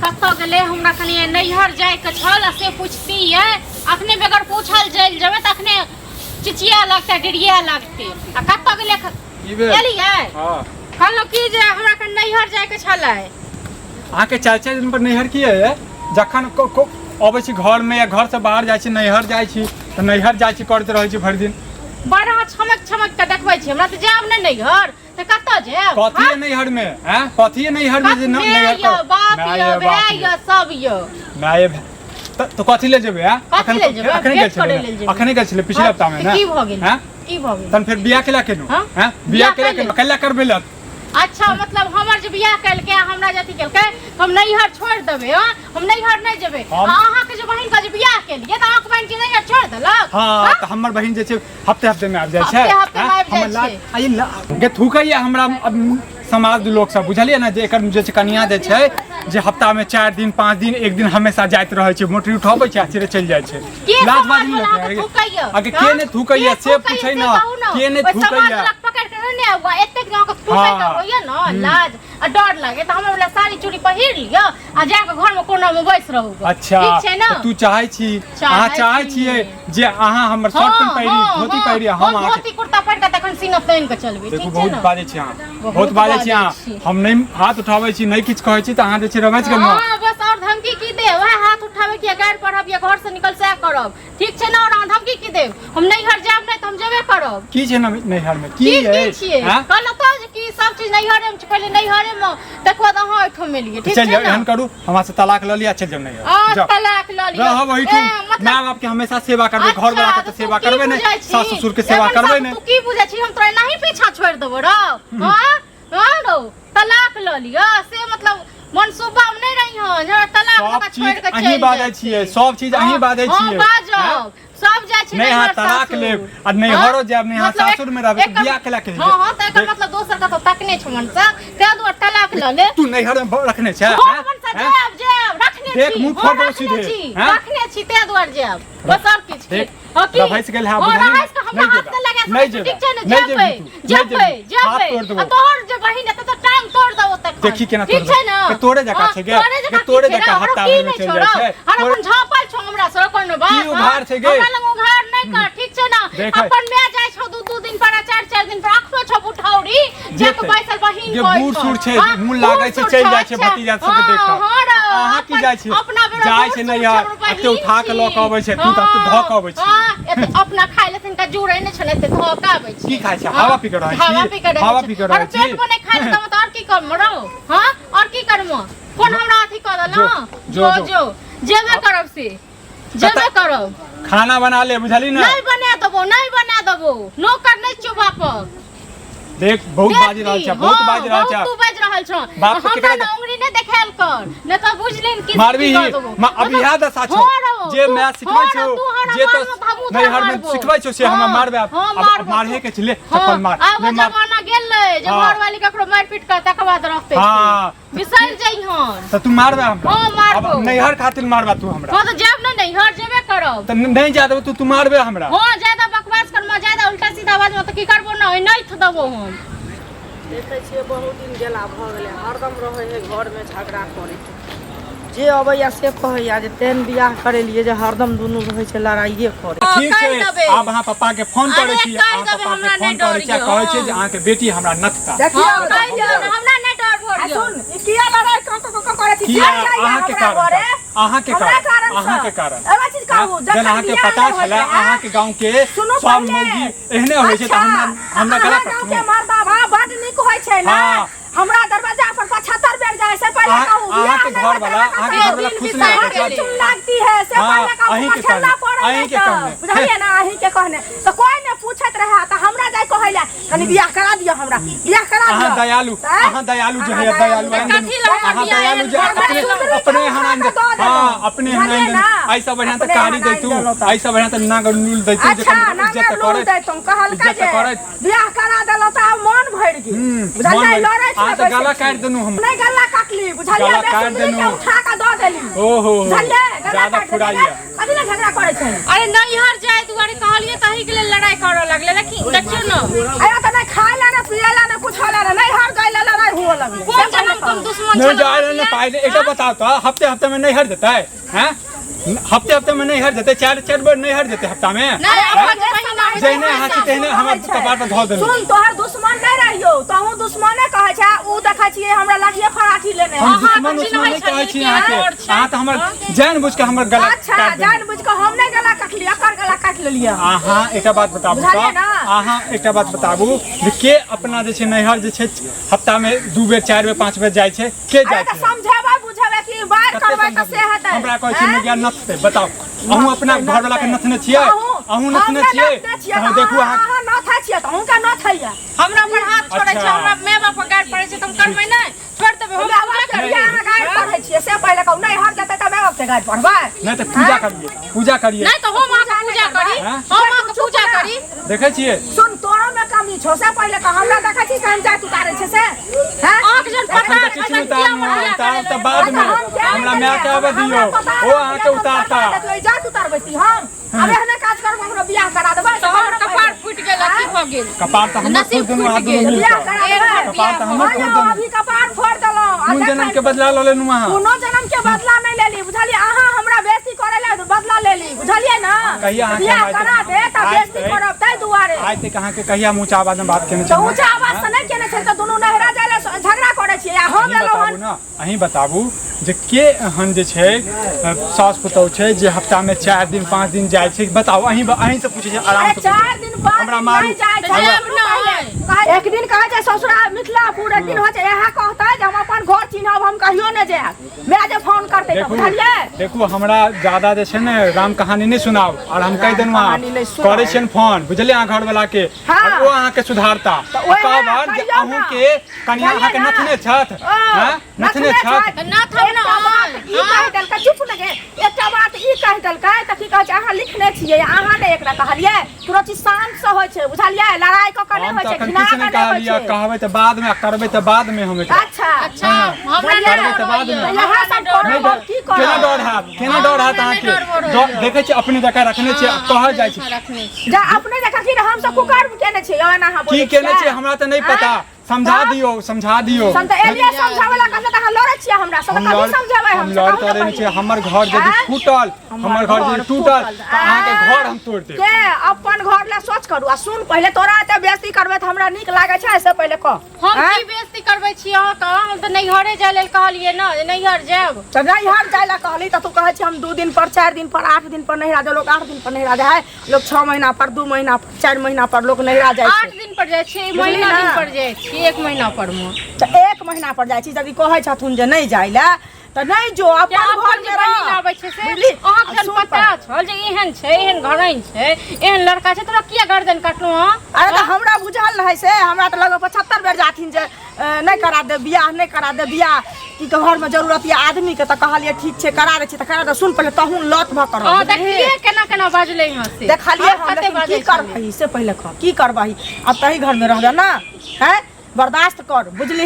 कत्तो गेले हमरा कनी नैहर जाय के छल से पूछती है अखने बेगर पूछल जइल जबे त अखने चिचिया लगते डिरिया लगते आ कत्तो गेले एलिए हां कहलो की जे हमरा कनी नैहर जाय के छलै आके 4-4 दिन पर नैहर की है जखन अबै छी घर में या घर से बाहर जाइ छी नैहर जाइ छी त नैहर जाइ छी करते रहै छी भरि दिन बड़ा छमक के देखबै छी हमरा त जाब नै नैहर त कत्तो जाब कथि नैहर में हैं कथि नैहर में जे नैहर यो बाप यो भाई यो सब यो नाये तो कथि ले जेबे अखने गेल छले पिछले हफ्ता में ना की भ गेल हैं की भ गेल तन फिर बियाह केला केनु हैं बियाह केला केनु कल्ला करबे लत अच्छा मतलब हमर जे बियाह कैल के हमरा जति कैल के हम नैहर छोड़ देबे हम नैहर नै जेबे अहाँ के जे बहिन का जे बियाह केलिए त अहाँ के बहिन के नैहर छोड़ देलक हां त हमर बहिन जे छै हफ्ते में आबि जाइ छै हफ्ते में आबि जाइ छै आई गे थूकैया हमरा समाज लोग सब बुझलिए ना जे एकर जे कन्या जे छै जे हफ्ता में 4 दिन 5 दिन एक दिन हमेशा जाइत रहै छै मोटरी उठाबै छै आ चिरे चल जाइ छै लाज बाजी नहीं आगे के ने थूकैया से पूछै ना के ने थूकैया पकड़ के ने हुआ एतेक गांव के थूकै त होइए ना लाज आ डर लागे त हमरा वाला साड़ी चूड़ी पहिर लियो आ जाके घर में कोना में बैस रहू अच्छा ठीक छै ना तू चाहै छी अहाँ चाहै छियै जे अहाँ हमर शर्ट पेंट पहिरी धोती पहिरी हम धोती कुर्ता पहिर के तखन सीना तान के चलबे ठीक छै ना बहुत बाजै छी अहाँ बहुत बाजै छी अहाँ हम नहीं हाथ उठाबै छी नहीं किछ कहै छी त अहाँ जे छै रमैच के हां बस और धमकी की दे वह हाथ उठावे के गाड़ पढ़ब या घर से निकल से करब ठीक छै ना और धमकी की दे हम नैहर जाब नै त हम जेबे करब की छै ना नैहर में की है हां कहलो त कि सब चीज नैहर में पहले नैहर में देखो त हां एठो मिलिए ठीक छै चल एहन करू हमरा से तलाक ल लिया चल जाओ नैहर तलाक ल लिया रहब ओइठू मां बाप के हमेशा सेवा करबे घर वाला के सेवा करबे नै सास ससुर के सेवा करबे नै तू की बुझै छी हम तोरा नहीं पीछा छोड़ देबो रो हां रो तलाक ल लिया से मतलब मनसूबा में नहीं रही हो जरा तलाक का छोड़ के अहीं बाजै छियै सब चीज अहीं बाजै छियै हां बाजब सब जाय छै नहीं हां तलाक लेब आ नहीं हरो जाब नहीं हां सासुर में रहबे बियाह केला के हां हां त एकर मतलब दोसर का तो तकने छ मन से ते दो तलाक ल ले तू नैहर में रखने छै हां मन से जाब रखने छी देख मुंह फोड़ दो सीधे रखने छी ते द्वार जाब बस और किछ भैंस गेल हां नहीं जेबे ठीक छै ना जेबे तोहर जे बहिन त टांग तोड़ दो तक देखी केना ठीक छै ना तोड़े जका छै गे तोड़े जका हत्ता में चल जाय छै हम झापल छ हमरा सर कोन बा की उघार छै गे हमरा लंग उघार नै कर ठीक छै ना अपन मैं जाय छ दू दिन पर 4 दिन पर आखो छ उठाउरी जे के बैसल बहिन जे बूढ़ सूढ़ छै मुंह लागै छै चल जाय छै भतीजा सब देख अहाँ की जाय छै जाय छै नै यार एते उठा के ल के आबै छै तू त धक आबै छै अपना खाइ ले तनका जुड़ै नै छले ते धक आबै छै की खाय छै हवा पी के रहै छी हवा पी के रहै छी पेट में नै खाइ त मत और की करम रो हां और की करम कोन हमरा अथी क दल जो जेबे करब से जेबे करब खाना बना ले बुझली ना नहीं बना देबो नौकर नै चुबा पर देख बहुत बाज रहल छ बहुत बाज रहल छ तू बाज रहल छ हमरा न उंगली नै देखाल कर न त बुझलिन कि मारबी अब इहा दशा छ जे मैं सिखबै छ जे तो नैहर में सिखबै छ से हमरा मारबे अब मारहे के चले चप्पल मार अब जमाना गेलै जे घर वाली ककरो मार पीट कर तक बाद रखते हां बिसर जई हन त तू मारबे हमरा हां मारबो अब नैहर खातिर मारबा तू हमरा हां त जाब न नैहर जेबे करब त नहीं जा देबो तू मारबे हमरा हां ज्यादा बकवास कर म ज्यादा उल्टा सीधा बात म त की करबो नहीं थ देबो हम देखे छिए बहुत दिन गेला भ गेले हरदम रहे है घर में झगड़ा करे जे अबैया से कहैया जे तेन बियाह करे लिए जे हरदम दुनू रहे छै लड़ाइए करे ठीक छै अब अहाँ पापा के फोन करै छी अहाँ पापा के फोन करै छी कहै छै जे अहाँ के बेटी हमरा नथता देखियो हमरा नै डर भर सुन ई किया लड़ाई करे छी अहाँ के कारण अहाँ के कारण एबा चीज कहू जब अहाँ के पता छला अहाँ के गांव के सब मौगी एहने होय छै त हमरा गला गांव के मर्दा बा बड निक होय छै ना हमरा दरवाजा पर 75 बेर जाए से पहले कहू अहाँ के घर वाला खुश नहीं है चुन लगती है से पहले कहू मछला पड़े बुझलिए ना अही के कहने तो कोई ने पूछत रहा त हमरा जाय कहैला कनी बियाह करा दियो हमरा बियाह करा दियो अहाँ दयालु जो है दयालु अहाँ दयालु जो अपने हनान हां अपने हनान ऐसा बढ़िया त कारी दे तू ऐसा बढ़िया त नागर नूल दे तू अच्छा नागर नूल दे तुम कहल का जे बियाह करा देलो त मन भर गेल बुझलिए लड़े आ त गला काट देनु हम नहीं गला काटली बुझलिए गला काट देनु उठा के द देली ओहो बुझलिए ज्यादा फुराइया कथि ले झगड़ा करे छै अरे नैहर जाए दुआरे कहलिए तही के लिए लड़ाई करे लगले लेकिन देखियो न आया त नहीं खाए ला ना पिए ला ना कुछ होला ना नहीं हर गइला लड़ाई हो लगले कौन जन्म तुम दुश्मन नहीं जा रहे पाए एक बताओ तो हफ्ते में नहीं हट देता है हैं? हफ्ते में नहीं हट देते 4 बार नहीं हट देते हफ्ता में जहने हाथी तेहने हमर कपार पर धो देने सुन तोहर दुश्मन नहीं रहियो तहू दुश्मने कहै छै उ देखै छियै हमरा लाठिए फराठी लेने हम दुश्मन नहीं कहै छी अहाँ के अहाँ त हमर जानबूझ के हमर गला अच्छा जानबूझ के हम नहीं गला काट लिया कर गला काट लेलिए अहाँ एकटा बात बताबू त अहाँ एकटा बात बताबू जे के अपना जे छै नैहर जे छै हफ्ता में 2 बेर 4 बेर 5 बेर जाय छै के जाय छै समझाबा बुझाबा कि बात करबै त से हेतै हमरा कहै छी ने ज्ञान नथते बताओ अहूँ अपना घर वाला के नथने छियै अहूँ नथने छियै अहाँ देखू अहाँ नथै छियै त अहूँ का नथैया हमरा पर हाथ छोड़ै छै हमरा माय बाप पर गाड़ पड़ै छै तुम करबै नहीं छोड़ देबै हम अहाँ गाड़ पढ़ै छियै से पहिले कहू नहीं हट जेतै त माय बाप से गाड़ पढ़बै नहीं त पूजा करिए नहीं तो हम आके पूजा करी हम आके पूजा करी देखै छियै सुन तोरो में कमी छौ से पहिले कह हमरा देखै छी पंचायत उतारै छै से हैं आँख जन पता उतार त बाद में हमरा माय के आबे दियो ओ अहाँ के उतारता जात उतारबै ती हम अब एहने काज करब हमरो बियाह करा देबै तोहर कपार फूट गेल की भ गेल कपार त हमर फूट देनु हाथ में बियाह करा देबै कपार त हमर फूट देनु अभी कपार फोड़ देलौ कोन जन्म के बदला ल लेनु अहाँ कोनो जन्म के बदला नहीं लेली बुझलिए अहाँ हमरा बेइज्जती करे ले बदला लेली बुझलिए ना बियाह करा दे त बेइज्जती करब तै दुआरे आइ ते कहाँ के कहिया ऊंचा आवाज में बात केने त ऊंचा आवाज से नहीं केने छै त दुनू नहरा जाले झगड़ा करे छियै आ हम लेलौ हन अहीं बताबू जे के एहन जे छै सास पुतौह छै जे हफ्ता में 4 दिन 5 दिन जाय छै बताओ अहीं से पूछे छै आराम से 4 दिन बाद हमरा मारू एक दिन कहे छै ससुरा मिथिलापुर एक दिन हो छै यह कहता जे हम अपन घर चिन्हब हम कहियो नहीं जायब मैं जे फोन करते त बुझलिए देखू हमरा ज्यादा जे छै ने राम कहानी नहीं सुनाओ और हम कह देनु करे छियन फोन बुझलिए अहाँ घर वाला के और वो अहाँ के सुधारता कहबर जे अहूँ के कनिया अहाँ के नथने छथ हैं नथने छथ नाथ हम ना ई कह देल का चुप लगे एकटा बात ई कह देल का त की कह छै अहाँ लिखने छियै अहाँ ने एकरा कहलिए तुरंत शांत से होय छै बुझलिए लड़ाई क के नहीं होय छै घिना के नहीं होय छै कहबै त बाद में करबै त बाद में हम अच्छा अच्छा हमरा करबै त बाद में यहाँ सब करब की करब केना डर हाथ अहाँ के देखे छी अपने जगह रखने छी कह जाय छी जा अपने जगह की हम सब कुकर केने छी एना अहाँ बोलै की केने छी हमरा त नहीं पता समझा दियो संत एलिया समझावला कहत अहाँ लड़ै छियै हमरा सब कभी समझाबै हम लड़ करे नहीं छी हमर घर यदि टूटल हमर घर यदि टूटल त अहाँ के घर हम तोड़ देब के अपन घर ले सोच करू आ सुन पहिले तोरा एते बेइज्जती करबै त हमरा नीक लागे छै से पहिले कह हम की बेइज्जती करबै छी अहाँ त हम त नैहरे जाय लेल कहलिए न नैहर जाब त नैहर जाय ला कहली त तू कहै छी हम 2 दिन पर 4 दिन पर 8 दिन पर नैहरा जाय लोग 8 दिन पर नैहरा जाय लोग 6 महीना पर 2 महीना पर 4 महीना पर लोग नैहरा जाय छै 8 दिन पर जाय छै महीना दिन पर जाय छै 1 महीना पर में त 1 महीना पर जाय छी यदि कहै छथुन जे नहीं जाय ला त नहीं जो अपन घर में रह आबै छै से अहाँ के जन पता छल जे एहन छै एहन घरैन छै एहन लड़का छै तोरा किया गर्दन काटलो ह अरे त हमरा बुझल रहै से हमरा त लगो 75 बेर जाथिन जे नहीं करा दे बियाह नहीं करा दे बियाह की घर में जरूरत है आदमी के त कहलिए ठीक छै करा दे छी त करा दे सुन पहले तहू लत भ कर हां देखिए केना केना बाजले ह से देखलिए हम की करबही से पहले कह की करबही अब तही घर में रहबे ना हैं बर्दाश्त कर बुझली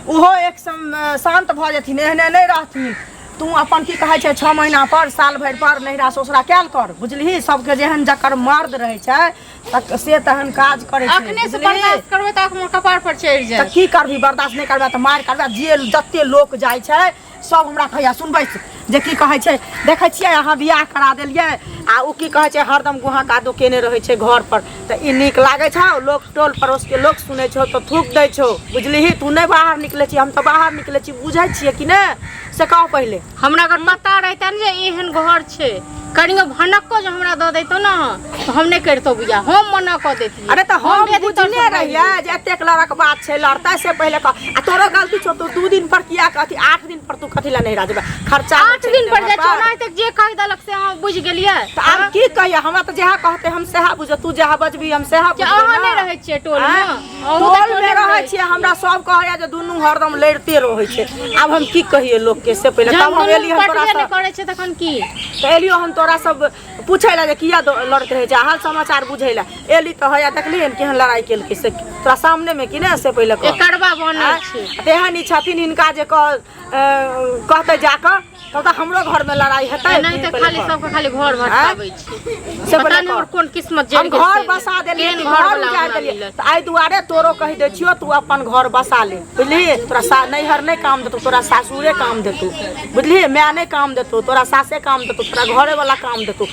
उहो एक शांत भ जथिन एहने नहीं रहथिन तू अपन की कहे छै 6 महीना पर साल भर पर नैहरा ससुरा कैल कर बुझली सबके जेहन जकर मर्द रहे छै तक से तहन काज करे छै अखने से बर्दाश्त करबे त हमर कपार पर चढ़ जाय त की करबी बर्दाश्त नहीं करबे त मार करबे जे जत्ते लोक जाय छै सब हमरा कहैया सुनबै जे की कहै छै देखै छियै अहाँ बियाह करा देलियै आ उ की कहै छै हरदम गुहा कादो केने रहै छै घर पर त ई नीक लागे छौ लोक टोल पड़ोस के लोक सुनै छौ त थूक दै छौ बुझली तू नहीं बाहर निकले छी हम त बाहर निकले छी बुझै छियै कि ने से कह पहिले हमरा अगर पता रहता ने जे एहन घर छै कनियो भनक्को जो हमरा द देतो ना तो हम नहीं करतो बियाह हम मना क देती अरे त हम बुझने रहिया जे एतेक लड़क बात छै लड़ता से पहिले कह आ तोरो गलती छौ तू 2 दिन पर किया कहती 8 दिन पर तू कथि ला नहीं रह जेबे खर्चा 8 दिन पर जे चोनाई तक जे कह दलक से हम बुझ गेलिए त आब की कहिया हमरा त जेहा कहते हम सेहा बुझ तू जेहा बजबी हम सेहा बुझ अहाँ नहीं रहै छियै टोल में टोल में रहै छियै हमरा सब कहैया जे दुनू हरदम लड़ते रहै छै आब हम की कहिए लोग के से पहिले तब हम एली हम तोरा से करे छै तखन की त एलियो हम तोरा सब पूछै ला जे किया लड़ते रहे छै हाल समाचार बुझै ला एली त हया देखली केहन लड़ाई केलकै से तोरा सामने में कि ने से पहले कह एकरबा बनल छै तेहन ई छथिन हिनका जे कहते जाकर तब तो हमरो घर में लड़ाई हेतै नहीं तो खाली सबके खाली घर भटकाबै छै से पता नहीं कोन किस्मत हम घर बसा देलिए घर उजाड़ देलिए त आइ दुआरे तोरो कहि दै छियो तू अपन घर बसा ले बुझली तोरा नैहर नहीं काम देतौ तोरा सासुरे काम देतौ बुझली मैं नहीं काम देतौ तोरा सासे काम देतौ तोरा घरे वाला काम देतौ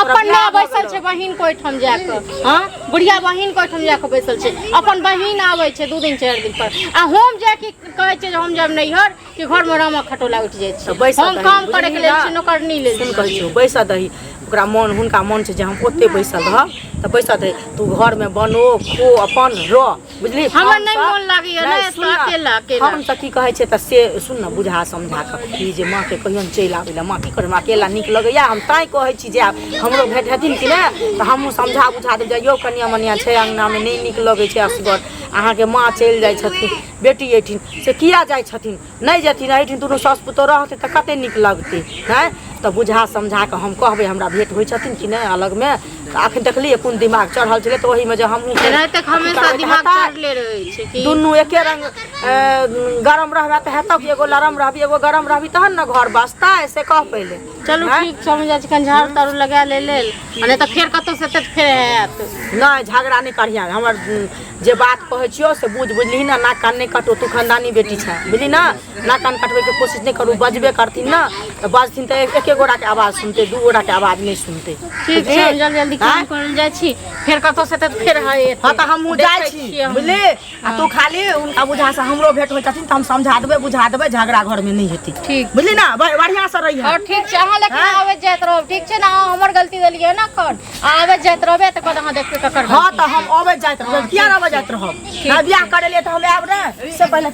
अपन ना बैसल छै बहिन कोइ ठम जाके हां बुढ़िया बहिन कोइ ठम जाके बैसल छै अपन बहिन आबै छै 2 दिन 4 दिन पर आ हम जाके कहै छै हम जब नैहर कि घर में रामा खटोला उठ जाइ छै हम काम करे के लेल नौकरनी लेल सुन कहै छियौ बैसा दही ओकरा मन हुनका मन छै जे हम ओते बैसल रहब त बैसा दही तू घर में बनो खो अपन रह बुझली हमर नहीं मन लागैया ना अकेला अकेला हम त की कहै छै त से सुन न बुझा समझा के ई जे माँ के कहियो चलि आबैला माँ की करब अकेला नीक लगैया हम ताई कहै छी जे हमरो भेट हेथिन कि ने त हमहूँ समझा बुझा देब जे यौ कनिया मनिया छै अंगना में नहीं नीक लगै छै असगर अहाँ के माँ चलि जाइ छथिन बेटी एठिन से किया जाइ छथिन नहीं जेथिन एठिन दुनू सास पुतोह रहतै त कते नीक लगतै हैं त बुझा समझा के हम कहबै हमरा भेट होइ छथिन कि नहीं अलग में अखन देखलिए कोन दिमाग चढ़ल छलै त ओही में जे हमहूँ राति हमेशा दिमाग चढ़ले रहै छै कि दुनू एके रंग गरम रहबा त हेतौ कि एगो लरम रहबी एगो गरम रहबी तहन न घर बसता से कह पहिले चलू ठीक समझ कन झाड़ तारू लगा ले लेल अने त फेर कतौ से त फेर हैत नहीं झगड़ा नहीं करिया हमर जे बात कहै छियो से बुझली ना नाक कान नहीं कटो तू खानदानी बेटी छै बुझली ना नाक कान कटबै के कोशिश नहीं करू बजबे करथिन ना त बजथिन त एके गोरा के आवाज सुनते दू गोरा के आवाज नहीं सुनते ठीक छै जल्दी जल्दी काम करल जाइ छी फेर कतौ से त फेर है हां त हमहू जाइ छी बुझली आ तू खाली उनका बुझा से हमरो भेट होइ छथिन त हम समझा देबै बुझा देबै झगड़ा घर में नहीं हेतै ठीक बुझली ना बढ़िया से रही और ठीक छै अहाँ लेकिन आवे जाइत रहो ठीक छै ना हमर गलती देलिए ना कर आवे जाइत रहबे त कद अहाँ देखबे ककर हां त हम आवे जाइत रहब किया आवे जाइत रहब ना बियाह करे ले त हम आब रे से पहले